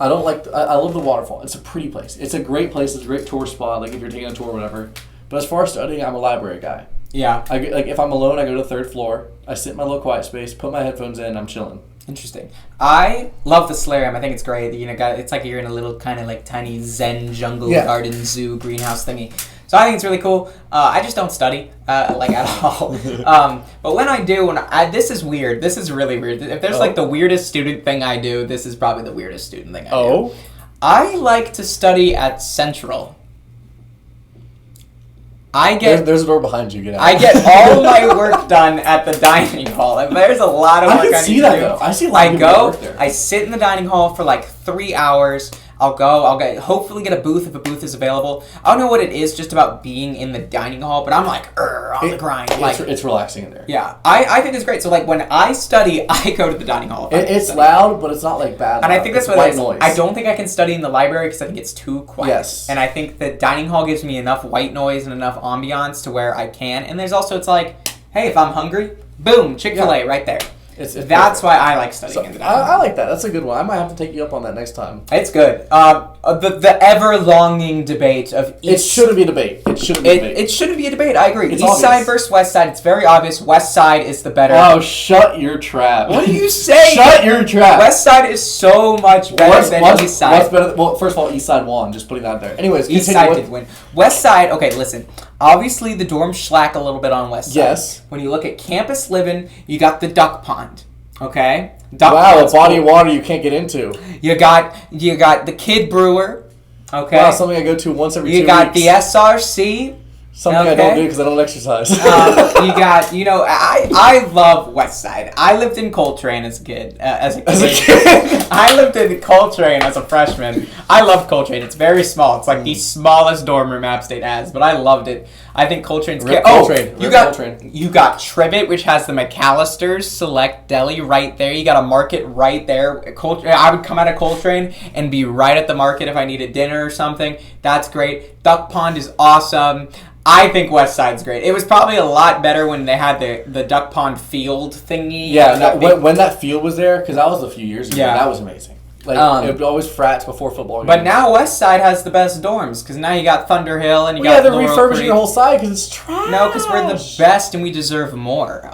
I don't like. I love the waterfall. It's a pretty place. It's a great place. It's a great tour spot. Like if you're taking a tour or whatever. But as far as studying, I'm a library guy. Yeah. If I'm alone, I go to the third floor. I sit in my little quiet space, put my headphones in, I'm chilling. Interesting. I love the Solarium. I think it's great. It's like you're in a little kind of like tiny Zen jungle garden zoo greenhouse thingy. So I think it's really cool. I just don't study at all. But when I do, this is weird. This is really weird. If there's like the weirdest student thing I do, this is probably the weirdest student thing I do. I like to study at Central. There's a door behind you. Get out. I get all my work done at the dining hall, and there's a lot of work I need to do. Though. I see a lot of people work there. I sit in the dining hall for like 3 hours. I'll hopefully get a booth if a booth is available. I don't know what it is just about being in the dining hall, but I'm like, on the grind. It's relaxing in there. Yeah, I think it's great. So like when I study, I go to the dining hall. It's loud, but it's not like bad. And I think that's what white it is. Noise. I don't think I can study in the library because I think it's too quiet. Yes. And I think the dining hall gives me enough white noise and enough ambiance to where I can. And there's also, it's like, hey, if I'm hungry, boom, Chick-fil-A right there. That's why I like studying in the dining hall. I like that. That's a good one. I might have to take you up on that next time. It's good. The ever-longing debate of East... It shouldn't be a debate. It shouldn't be a debate. I agree. It's East obvious. Side versus West Side. It's very obvious. West Side is the better... Oh, shut your trap. What are you saying? Shut your trap. West Side is so much better than East Side. What's better? Well, first of all, East Side won. Just putting that there. Anyways, East Side did win. West Side, okay, listen. Obviously, the dorms slack a little bit on West Side. Yes. When you look at campus living, you got the duck pond. Okay? Wow, a body of water you can't get into. You got the Kid Brewer. Okay? Wow, something I go to once every 2 weeks. You got the SRC. Something I don't do because I don't exercise. You got, I love West Side. I lived in Coltrane as a kid. I lived in Coltrane as a freshman. I love Coltrane. It's very small. It's like the smallest dorm room App State has, but I loved it. I think Coltrane's good. Coltrane. You got Tribbett, which has the McAllister's Select Deli right there. You got a market right there. I would come out of Coltrane and be right at the market if I needed dinner or something. That's great. Duck Pond is awesome. I think West Side's great. It was probably a lot better when they had the Duck Pond field thingy. Yeah, when that field was there, because that was a few years ago. Yeah. That was amazing. Like, it would always frats before football games. But now West Side has the best dorms, because now you got Thunder Hill and you got they're Laurel refurbishing Creek. the whole side because it's trash. No, because we're the best and we deserve more.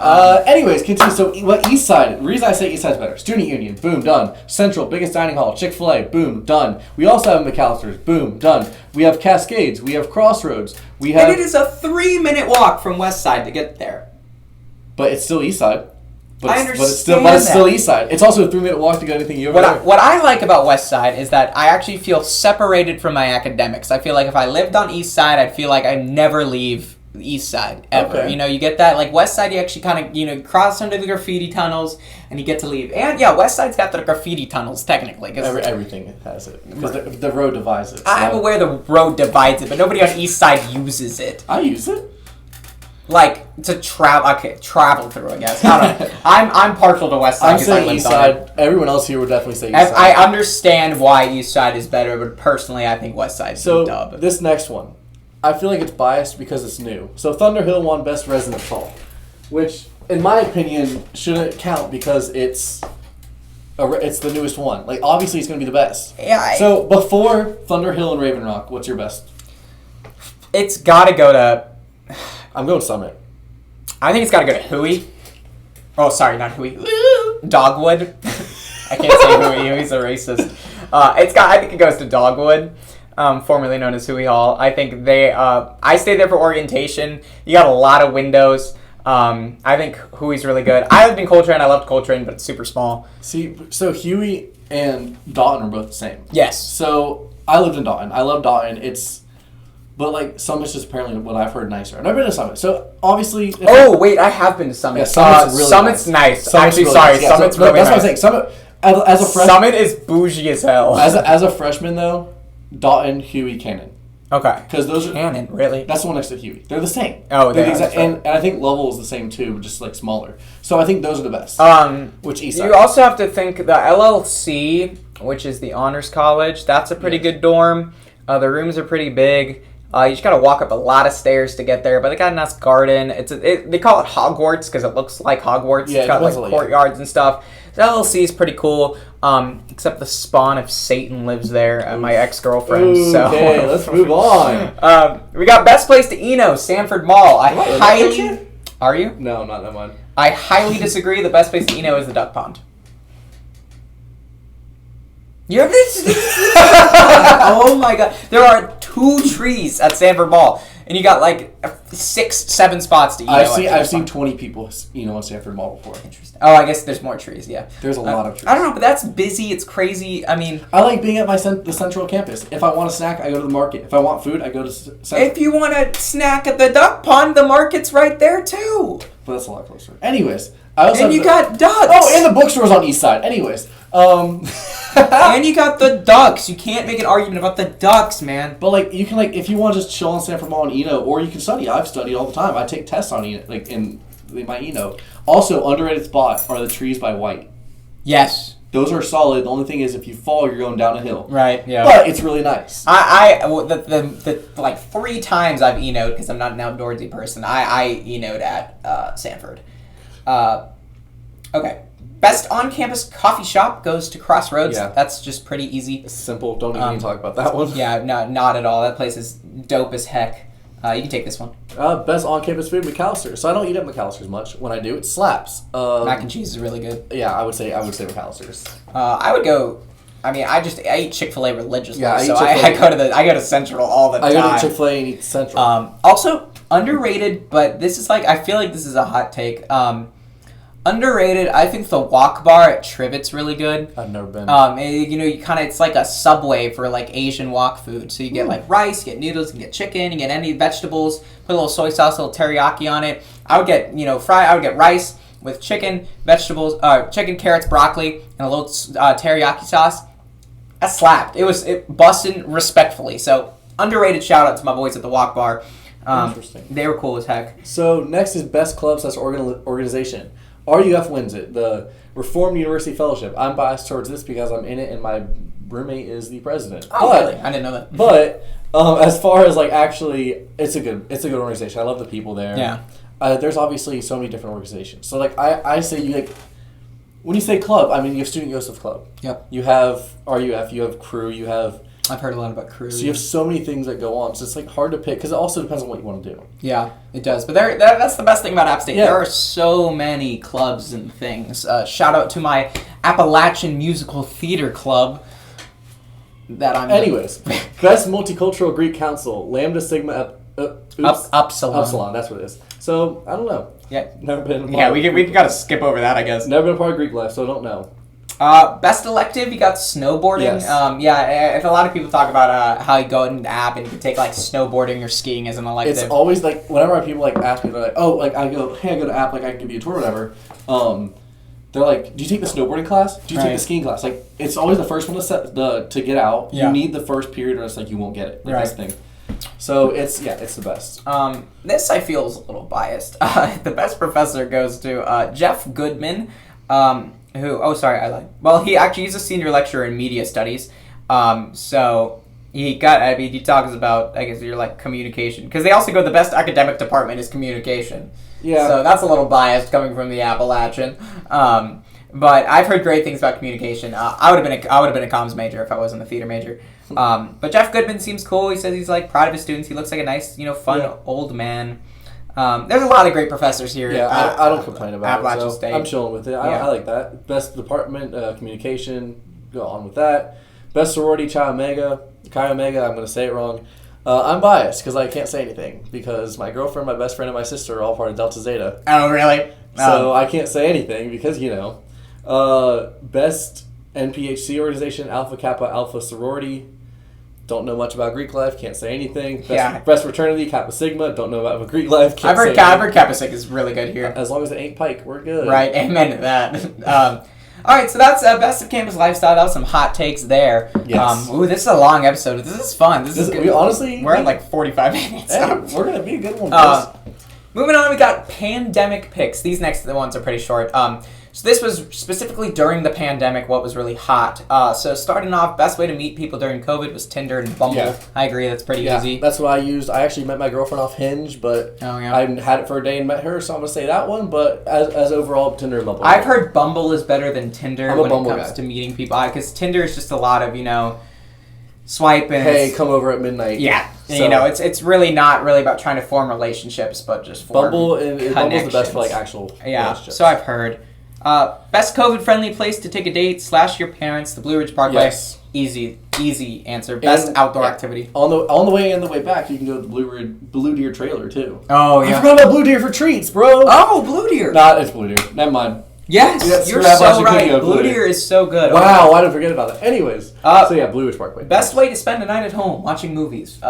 Anyways, continue. So, what East Side? The reason I say East Side's better. Student Union, boom, done. Central, biggest dining hall. Chick-fil-A, boom, done. We also have McAllister's, boom, done. We have Cascades. We have Crossroads. We have. And it is a 3-minute walk from West Side to get there. but it's still East Side. I understand but it's still East Side. It's also a 3-minute walk to go anything you over there. What I like about West Side is that I actually feel separated from my academics. I feel like if I lived on East Side, I'd feel like I'd never leave the East Side ever. Okay. You know, you get that. Like West Side, you actually kind of, you know, cross under the graffiti tunnels and you get to leave. And yeah, West Side's got the graffiti tunnels technically. Everything has it because the road divides it. So. I'm aware the road divides it, but nobody on East Side uses it. I use it. Like to travel through. I guess I don't know. I'm partial to West Side. I'm saying East Side. Everyone else here would definitely say East Side. I understand why East Side is better, but personally, I think West Side's the dub. This next one, I feel like it's biased because it's new. So Thunderhill won Best Residence Hall, which, in my opinion, shouldn't count because it's the newest one. Like obviously, it's going to be the best. Yeah. So before Thunderhill and Raven Rock, what's your best? It's got to go to. I'm going Summit. I think it's got to go to Huey. Oh, sorry, not Huey. Dogwood. I can't say Huey. Huey's a racist. I think it goes to Dogwood, formerly known as Huey Hall. I think I stayed there for orientation. You got a lot of windows. I think Huey's really good. I lived in Coltrane. I loved Coltrane, but it's super small. See, so Huey and Dalton are both the same. Yes. So I lived in Dalton. I love Dalton. But, like, Summit's just apparently what I've heard nicer. I've never been to Summit. So, obviously... wait, I have been to Summit. Yeah, Summit's really Summit's nice. Summit's Actually, really sorry, nice. Yeah, Summit's so, really that's nice. That's what I'm saying. Summit, as a freshman... Summit is bougie as hell. As a freshman, though, Dalton, Huey, Cannon. Okay. Because those are... Cannon, really? That's the one next to Huey. They're the same. Oh, they are. And I think Lovell is the same, too, but just, like, smaller. So, I think those are the best. Which East Side? You also have to think the LLC, which is the honors college, that's a pretty good dorm. The rooms are pretty big. You just gotta walk up a lot of stairs to get there, but they got a nice garden. They call it Hogwarts because it looks like Hogwarts. Yeah, it's got like courtyards and stuff. The LLC is pretty cool, except the spawn of Satan lives there, my ex-girlfriend. Okay, let's move on. We got best place to Eno, Sanford Mall. Are you? No, not that one. I highly disagree. The best place to Eno is the Duck Pond. You're oh my god. There are 2 trees at Sanford Mall. And you got like 6-7 spots to eat. I've seen 20 people on Sanford Mall before. Interesting. Oh, I guess there's more trees, yeah. There's a lot of trees. I don't know, but that's busy. It's crazy. I mean... I like being at the central campus. If I want a snack, I go to the market. If I want food, I go to Central. If you want a snack at the Duck Pond, the market's right there too. But that's a lot closer. Anyways. And you got ducks. Oh, and the bookstore's on East Side. Anyways. And you got the ducks. You can't make an argument about the ducks, man. But like you can if you want to just chill on Sanford Mall and Eno, or you can study. I've studied all the time. I take tests on Eno, like in my Eno. Also, underrated spot are the trees by White. Yes. Those are solid. The only thing is if you fall, you're going down a hill. Right, yeah. But it's really nice. The like 3 times I've Eno'd, because I'm not an outdoorsy person, I Eno'd at Sanford. Okay. Best on-campus coffee shop goes to Crossroads. Yeah. That's just pretty easy. It's simple. Don't even talk about that one. Yeah, no, not at all. That place is dope as heck. You can take this one. Best on-campus food, McAllister's. So I don't eat at McAllister's much. When I do, it slaps. Mac and cheese is really good. Yeah, I would say McAllister's. I would go. I mean, I eat Chick-fil-A religiously. Yeah, I go to Central all the time. I go to Chick-fil-A and eat Central. Also underrated, but this is I feel like this is a hot take. Underrated, I think the Wok Bar at Trivet's really good. I've never been. It's like a Subway for like Asian wok food. So you get like rice, you get noodles, you get chicken, you get any vegetables, put a little soy sauce, a little teriyaki on it. I would get, I would get rice with chicken, vegetables, chicken, carrots, broccoli, and a little teriyaki sauce. That slapped. It busted respectfully. So underrated shout out to my boys at the Wok Bar. Interesting. They were cool as heck. So next is best club/organization. RUF wins it, the Reformed University Fellowship. I'm biased towards this because I'm in it and my roommate is the president. Oh, really? I didn't know that. But as far as actually, it's a good organization. I love the people there. Yeah. There's obviously so many different organizations. So I say when you say club, I mean you have Student Joseph Club. Yep. You have RUF, you have Crew, you have... I've heard a lot about Crew. So you have so many things that go on. So it's hard to pick because it also depends on what you want to do. Yeah, it does. But that's the best thing about App State. Yeah. There are so many clubs and things. Shout out to my Appalachian Musical Theater Club. Anyways, best multicultural Greek council, Lambda Sigma Upsilon. Upsilon. Upsilon, that's what it is. So I don't know. Yeah. Never been. Yeah, we gotta skip over that, I guess. Never been a part of Greek life, so I don't know. Best elective, you got snowboarding. Yes. Yeah, if a lot of people talk about how you go in the app and you can take like snowboarding or skiing as an elective. It's always like whenever people like ask me, they're like, oh, like I go to app, like I can give you a tour or whatever. They're like, do you take the snowboarding class? Do you take the skiing class? Like, it's always the first one to get out. Yeah. You need the first period, or it's like you won't get it. Like this thing. So it's the best. This I feel is a little biased. The best professor goes to Jeff Goodman, I lied. Well, he's a senior lecturer in media studies. So he talks about, I guess, your like communication, because they also go, the best academic department is communication. Yeah. So that's a little biased coming from the Appalachian. But I've heard great things about communication. I would have been a comms major if I wasn't a theater major. But Jeff Goodman seems cool. He says he's like proud of his students. He looks like a nice, fun old man. There's a lot of great professors here. Yeah, I don't complain about Appalachian it. So State. I'm chilling with it. I like that. Best department, communication. Go on with that. Best sorority, Chi Omega. I'm going to say it wrong. I'm biased because I can't say anything because my girlfriend, my best friend, and my sister are all part of Delta Zeta. Oh, really? So I can't say anything because, best NPHC organization, Alpha Kappa Alpha sorority. Don't know much about Greek life. Can't say anything. Best fraternity, Kappa Sigma. Don't know about Greek life. I've heard Kappa Sigma is really good here. As long as it ain't Pike, we're good. Right. Amen to that. All right, so that's best of campus lifestyle. That was some hot takes there. Yes. This is a long episode. This is fun. This is good. We're at like 45 minutes. Hey, we're gonna be a good one. Moving on, we got pandemic picks. These next ones are pretty short. So this was specifically during the pandemic, what was really hot. So starting off, best way to meet people during COVID was Tinder and Bumble. Yeah. I agree, that's pretty easy. That's what I used. I actually met my girlfriend off Hinge, but I had it for a day and met her, so I'm going to say that one. But as overall, Tinder and Bumble. I've heard Bumble is better than Tinder when it comes to meeting people. Because Tinder is just a lot of, swipe and... Hey, come over at midnight. Yeah. So, it's really not really about trying to form relationships, but just form Bumble's the best for like actual relationships. So I've heard. Best COVID-friendly place to take a date / your parents, the Blue Ridge Parkway. Yes. Easy answer. Best outdoor activity. On the way and the way back, you can go to the Blue Deer trailer too. Oh yeah. I forgot about Blue Deer for treats, bro. Oh, Blue Deer. It's Blue Deer. Never mind. Yes, you're so right. Blue Deer is so good. Wow, I didn't forget about that. Anyways, Blue Ridge Parkway. Best way to spend a night at home watching movies.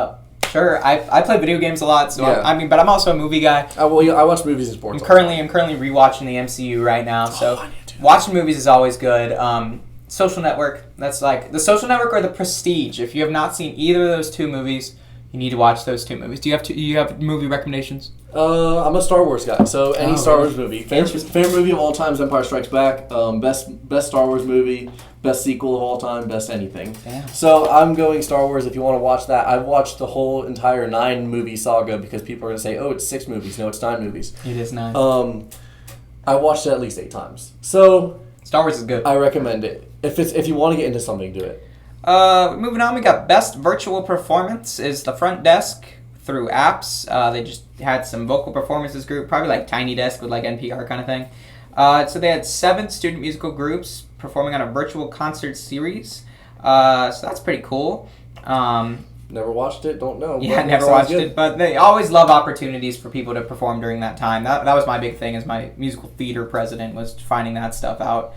Sure, I play video games a lot, so but I'm also a movie guy. I watch movies and sports. I'm currently rewatching the MCU right now, so watching movies is always good. Social Network, that's like the Social Network or the Prestige. If you have not seen either of those two movies, you need to watch those two movies. Do you have movie recommendations? I'm a Star Wars guy, so any Star Wars movie. Favorite movie of all time is Empire Strikes Back. Best Star Wars movie. Best sequel of all time, best anything. Damn. So I'm going Star Wars if you want to watch that. I've watched the whole entire 9-movie saga because people are going to say, oh, it's 6 movies. No, it's 9 movies. It is 9. I watched it at least 8 times. So Star Wars is good. I recommend it. If you want to get into something, do it. Moving on, we got best virtual performance is the Front Desk through apps. They just had some vocal performances group, probably like Tiny Desk with like NPR kind of thing. So they had 7 student musical groups performing on a virtual concert series. So that's pretty cool. Never watched it, don't know. Yeah, never watched it, but they always love opportunities for people to perform during that time. That was my big thing as my musical theater president, was finding that stuff out.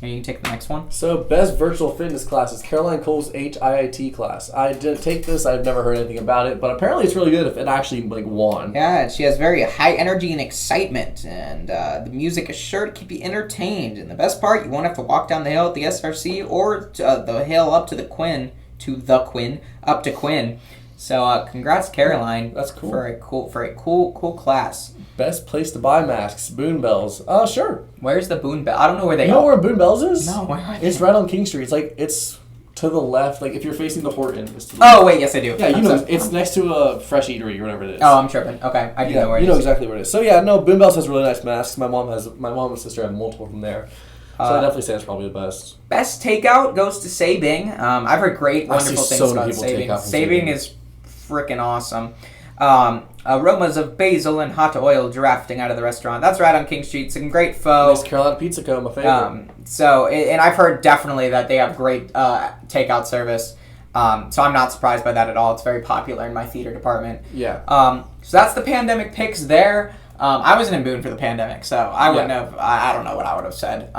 And you can take the next one. So, best virtual fitness class is Caroline Cole's HIIT class. I didn't take this. I've never heard anything about it, but apparently it's really good if it actually won. Yeah, she has very high energy and excitement, and the music is sure to keep you entertained. And the best part, you won't have to walk down the hill at the SRC or the hill up to Quinn. So, congrats, Caroline. That's cool. For a cool class. Best place to buy masks, Boone Bells. Sure. Where's the Boone Bell? I don't know where they are. You know where Boone Bells is? No, where are they? It's right on King Street. It's to the left. Like, if you're facing the Horton. Wait, yes, I do. Yeah, it's next to a Fresh Eatery or whatever it is. Oh, I'm tripping. Okay, I do know where it is. You know exactly where it is. So, yeah, no, Boone Bells has really nice masks. My mom and sister have multiple from there. So I definitely say it's probably the best. Best takeout goes to Sabing. I've heard wonderful things about Sabing. Sabing is freaking awesome. Aromas of basil and hot oil drafting out of the restaurant. That's right on King Street. Some great pho. Nice Carolina Pizza Co., my favorite. And I've heard definitely that they have great takeout service. So I'm not surprised by that at all. It's very popular in my theater department. Yeah. So that's the pandemic picks there. I wasn't in Boone for the pandemic, so I wouldn't have. I don't know what I would have said.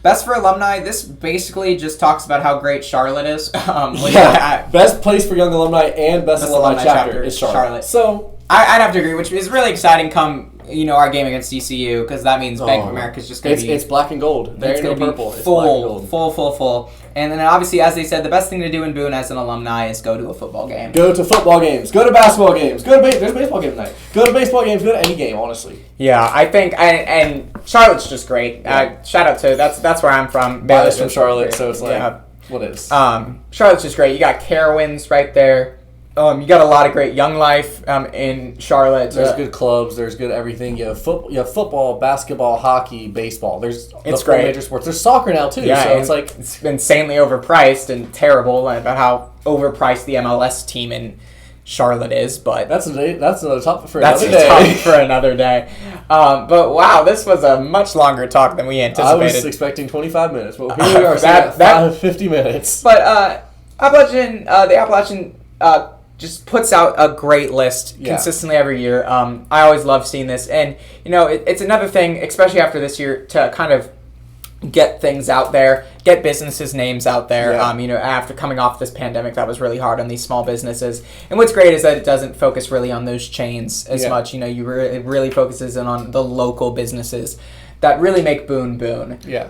Best for alumni. This basically just talks about how great Charlotte is. Best place for young alumni and best alumni chapter is Charlotte. So I'd have to agree, which is really exciting. Come our game against DCU, because that means Bank of America is just going to be... It's black and gold. There ain't no purple. It's black and gold. Full. And then obviously, as they said, the best thing to do in Boone as an alumni is go to a football game. Go to football games. Go to basketball games. There's baseball game tonight. Go to baseball games. Go to any game, honestly. Yeah, I think... And Charlotte's just great. Yeah. Shout out to... That's where I'm from. Bailey's from Charlotte, so it's like... Yeah. What is? Charlotte's just great. You got Carowinds right there. You got a lot of great young life in Charlotte. There's good clubs. There's good everything. You have football, basketball, hockey, baseball. There's great major sports. There's soccer now too. Yeah, so it's like it's insanely overpriced and terrible about how overpriced the MLS team in Charlotte is. But that's another topic for another day. That's a topic for another day. But wow, this was a much longer talk than we anticipated. I was expecting 25 minutes, but here we are. 50 minutes. But the Appalachian. Just puts out a great list consistently every year. I always love seeing this. And, it's another thing, especially after this year, to kind of get things out there, get businesses' names out there. Yeah. After coming off this pandemic, that was really hard on these small businesses. And what's great is that it doesn't focus really on those chains as much. It really focuses in on the local businesses that really make Boone Boone. Yeah.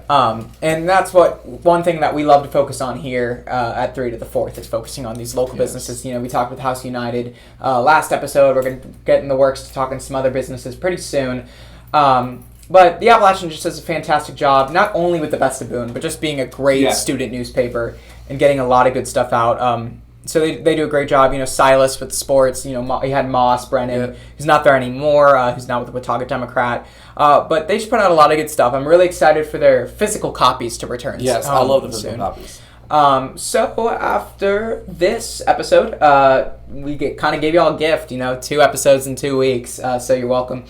And that's one thing that we love to focus on here at 3 to the 4th is focusing on these local businesses. We talked with House United last episode. We're going to get in the works to talking to some other businesses pretty soon. But the Appalachian just does a fantastic job, not only with the Best of Boone, but just being a great student newspaper and getting a lot of good stuff out. So they do a great job. Silas with sports. You had Moss Brennan, who's not there anymore, who's now with the Watauga Democrat. But they just put out a lot of good stuff. I'm really excited for their physical copies to return. Yes, I love the physical copies. So after this episode, we kind of gave you all a gift. 2 episodes in 2 weeks. So you're welcome.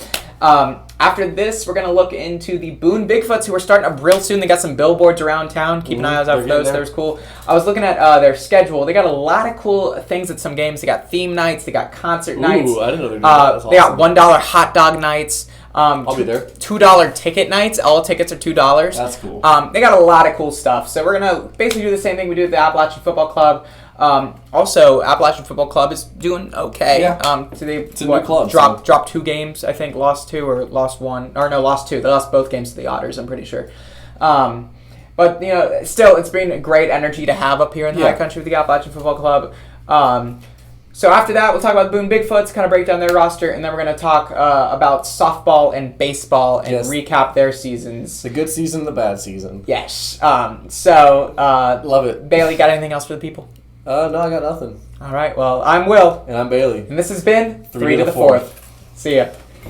After this, we're going to look into the Boone Bigfoots, who are starting up real soon. They got some billboards around town. Keep an eye out for those. That cool. I was looking at their schedule. They got a lot of cool things at some games. They got theme nights. They got concert nights. I didn't know they were doing that. That's awesome. They got $1 hot dog nights. I'll be there. $2 ticket nights. All tickets are $2. That's cool. They got a lot of cool stuff. So we're going to basically do the same thing we do at the Appalachian Football Club. Also, Appalachian Football Club is doing okay. Yeah. It's a new club. Dropped 2 games, I think. Lost 2 or lost 1. Or no, lost 2. They lost both games to the Otters, I'm pretty sure. But, still, it's been a great energy to have up here in the high country with the Appalachian Football Club. So after that, we'll talk about Boone Bigfoots, kind of break down their roster, and then we're going to talk about softball and baseball and recap their seasons. The good season, the bad season. Yes. Love it. Bailey, got anything else for the people? No, I got nothing. All right. Well, I'm Will. And I'm Bailey. And this has been 3 to the 4th. See ya.